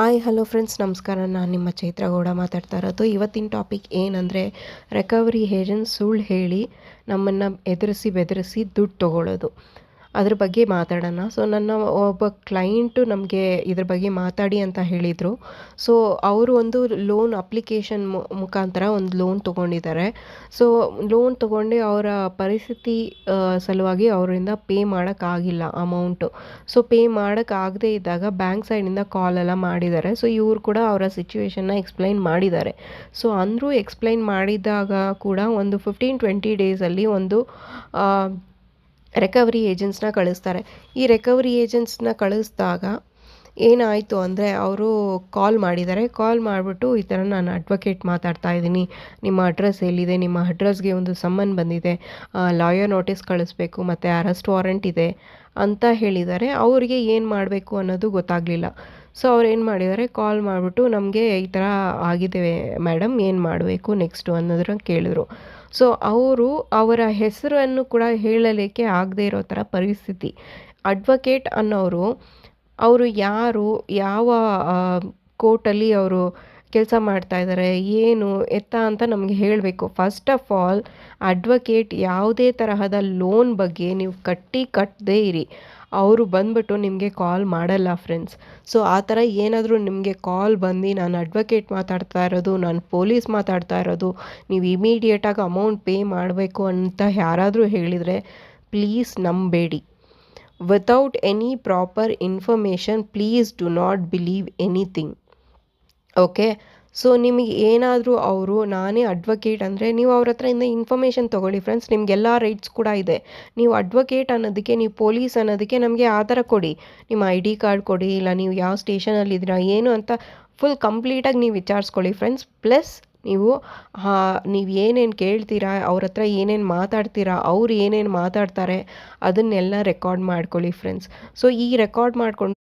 Hi hello friends, ನಮಸ್ಕಾರ. ನಾನು ನಿಮ್ಮ ಚೈತ್ರ ಗೌಡ ಮಾತಾಡ್ತಾ ಇರೋದು. ಇವತ್ತಿನ ಟಾಪಿಕ್ ಏನಂದರೆ, ರಿಕವರಿ ಏಜೆಂಟ್ ಸುಳ್ಳು ಹೇಳಿ ನಮ್ಮನ್ನು ಎದುರಿಸಿ ಬೆದರಿಸಿ ದುಡ್ಡು ತೊಗೊಳ್ಳೋದು. ಅದ್ರ ಬಗ್ಗೆ ಮಾತಾಡೋಣ. ಸೊ ನನ್ನ ಒಬ್ಬ ಕ್ಲೈಂಟು ನಮಗೆ ಇದ್ರ ಬಗ್ಗೆ ಮಾತಾಡಿ ಅಂತ ಹೇಳಿದರು. ಸೊ ಅವರು ಒಂದು ಲೋನ್ ಅಪ್ಲಿಕೇಶನ್ ಮುಖಾಂತರ ಒಂದು ಲೋನ್ ತೊಗೊಂಡಿದ್ದಾರೆ. ಸೊ ಲೋನ್ ತೊಗೊಂಡು ಅವರ ಪರಿಸ್ಥಿತಿ ಸಲುವಾಗಿ ಅವರಿಂದ ಪೇ ಮಾಡೋಕ್ಕಾಗಿಲ್ಲ ಅಮೌಂಟು. ಸೊ ಪೇ ಮಾಡೋಕ್ಕಾಗದೇ ಇದ್ದಾಗ ಬ್ಯಾಂಕ್ ಸೈಡಿಂದ ಕಾಲೆಲ್ಲ ಮಾಡಿದ್ದಾರೆ. ಸೊ ಇವ್ರು ಕೂಡ ಅವರ ಸಿಚುವೇಶನ್ನ ಎಕ್ಸ್ಪ್ಲೈನ್ ಮಾಡಿದ್ದಾರೆ. ಸೊ ಅಂದರೂ ಎಕ್ಸ್ಪ್ಲೈನ್ ಮಾಡಿದಾಗ ಕೂಡ ಒಂದು 15-20 ಡೇಸಲ್ಲಿ ಒಂದು ರಿಕವರಿ ಏಜೆಂಟ್ಸ್ನ ಕಳಿಸ್ತಾರೆ. ಈ ರಿಕವರಿ ಏಜೆಂಟ್ಸ್ನ ಕಳಿಸಿದಾಗ ಏನಾಯಿತು ಅಂದರೆ, ಅವರು ಕಾಲ್ ಮಾಡಿದ್ದಾರೆ. ಕಾಲ್ ಮಾಡಿಬಿಟ್ಟು, ಈ ಥರ ನಾನು ಅಡ್ವೊಕೇಟ್ ಮಾತಾಡ್ತಾ ಇದ್ದೀನಿ, ನಿಮ್ಮ ಅಡ್ರೆಸ್ ಎಲ್ಲಿದೆ, ನಿಮ್ಮ ಅಡ್ರೆಸ್ಗೆ ಒಂದು ಸಮ್ಮನ್ ಬಂದಿದೆ, ಲಾಯರ್ ನೋಟಿಸ್ ಕಳಿಸ್ಬೇಕು ಮತ್ತು ಅರೆಸ್ಟ್ ವಾರೆಂಟ್ ಇದೆ ಅಂತ ಹೇಳಿದ್ದಾರೆ. ಅವರಿಗೆ ಏನು ಮಾಡಬೇಕು ಅನ್ನೋದು ಗೊತ್ತಾಗಲಿಲ್ಲ. ಸೊ ಅವ್ರು ಏನು ಮಾಡಿದ್ದಾರೆ, ಕಾಲ್ ಮಾಡಿಬಿಟ್ಟು ನಮಗೆ ಈ ಥರ ಆಗಿದೆ ಮೇಡಮ್, ಏನು ಮಾಡಬೇಕು ನೆಕ್ಸ್ಟು ಅನ್ನೋದನ್ನ ಕೇಳಿದ್ರು. ಸೊ ಅವರು ಅವರ ಹೆಸರನ್ನು ಕೂಡ ಹೇಳಲಿಕ್ಕೆ ಆಗದೇ ಇರೋ ಥರ ಪರಿಸ್ಥಿತಿ. ಅಡ್ವೊಕೇಟ್ ಅನ್ನೋರು, ಅವರು ಯಾರು, ಯಾವ ಕೋರ್ಟಲ್ಲಿ ಅವರು ಕೆಲಸ ಮಾಡ್ತಾಯಿದ್ದಾರೆ, ಏನು ಎತ್ತ ಅಂತ ನಮಗೆ ಹೇಳಬೇಕು. ಫಸ್ಟ್ ಆಫ್ ಆಲ್, ಅಡ್ವೊಕೇಟ್ ಯಾವುದೇ ತರಹದ ಲೋನ್ ಬಗ್ಗೆ ನೀವು ಕಟ್ಟದೇ ಇರಿ, ಅವರು ಬಂದ್ಬಿಟ್ಟು ನಿಮಗೆ ಕಾಲ್ ಮಾಡಲ್ಲ ಫ್ರೆಂಡ್ಸ್. ಸೊ ಆ ಥರ ಏನಾದರೂ ನಿಮಗೆ ಕಾಲ್ ಬಂದು, ನಾನು ಅಡ್ವೊಕೇಟ್ ಮಾತಾಡ್ತಾ ಇರೋದು, ನಾನು ಪೊಲೀಸ್ ಮಾತಾಡ್ತಾ ಇರೋದು, ನೀವು ಇಮಿಡಿಯೇಟಾಗಿ ಅಮೌಂಟ್ ಪೇ ಮಾಡಬೇಕು ಅಂತ ಯಾರಾದರೂ ಹೇಳಿದರೆ ಪ್ಲೀಸ್ ನಂಬೇಡಿ. Without any proper information please do not believe anything. Okay. So ನಿಮಗೆ ಏನಾದರೂ ಅವರು ನಾನೇ ಅಡ್ವೊಕೇಟ್ ಅಂದರೆ, ನೀವು ಅವ್ರ ಹತ್ರದಿಂದ ಇನ್ಫಾರ್ಮೇಷನ್ ತೊಗೊಳ್ಳಿ ಫ್ರೆಂಡ್ಸ್. ನಿಮಗೆಲ್ಲ ರೈಟ್ಸ್ ಕೂಡ ಇದೆ. ನೀವು ಅಡ್ವೊಕೇಟ್ ಅನ್ನೋದಕ್ಕೆ, ನೀವು ಪೊಲೀಸ್ ಅನ್ನೋದಕ್ಕೆ ನಮಗೆ ಆಧಾರ ಕೊಡಿ, ನಿಮ್ಮ ID ಕಾರ್ಡ್ ಕೊಡಿ, ಇಲ್ಲ ನೀವು ಯಾವ ಸ್ಟೇಷನಲ್ಲಿದ್ದೀರಾ ಏನು ಅಂತ ಫುಲ್ ಕಂಪ್ಲೀಟಾಗಿ ನೀವು ವಿಚಾರಿಸ್ಕೊಳ್ಳಿ ಫ್ರೆಂಡ್ಸ್. ಪ್ಲಸ್ ನೀವು ಏನೇನು ಕೇಳ್ತೀರಾ, ಅವ್ರ ಹತ್ರ ಏನೇನು ಮಾತಾಡ್ತೀರಾ, ಅವ್ರು ಏನೇನು ಮಾತಾಡ್ತಾರೆ ಅದನ್ನೆಲ್ಲ ರೆಕಾರ್ಡ್ ಮಾಡ್ಕೊಳ್ಳಿ ಫ್ರೆಂಡ್ಸ್. ಸೊ ಈ ರೆಕಾರ್ಡ್ ಮಾಡ್ಕೊಂಡು